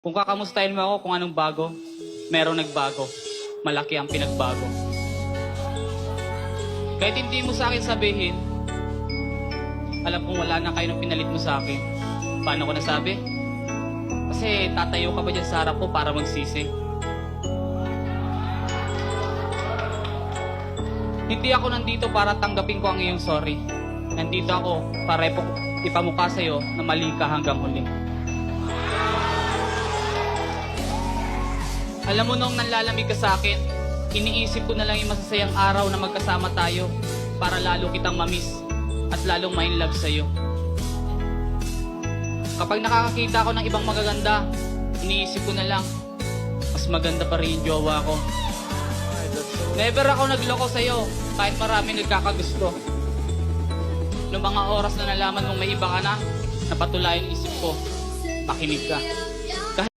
Kung kakamustahin mo ako kung anong bago, merong nagbago. Malaki ang pinagbago. Kahit hindi mo sa akin sabihin, alam kong wala na kayo ng pinalit mo sa akin. Paano ko nasabi? Kasi tatayo ka ba dyan sa harap ko para magsisi? Hindi ako nandito para tanggapin ko ang iyong sorry. Nandito ako para ipamukha sa'yo na mali ka hanggang huli. Alam mo, nung nanlalamig ka sa akin, iniisip ko na lang yung masasayang araw na magkasama tayo para lalo kitang mamiss at lalong ma-in love sa'yo. Kapag nakakakita ako ng ibang magaganda, iniisip ko na lang, mas maganda pa rin yung jowa ko. Never ako nagloko sa'yo kahit marami nagkakagusto. Noong mga oras na nalaman mong may iba ka na, napatulayan isip ko, makinig ka.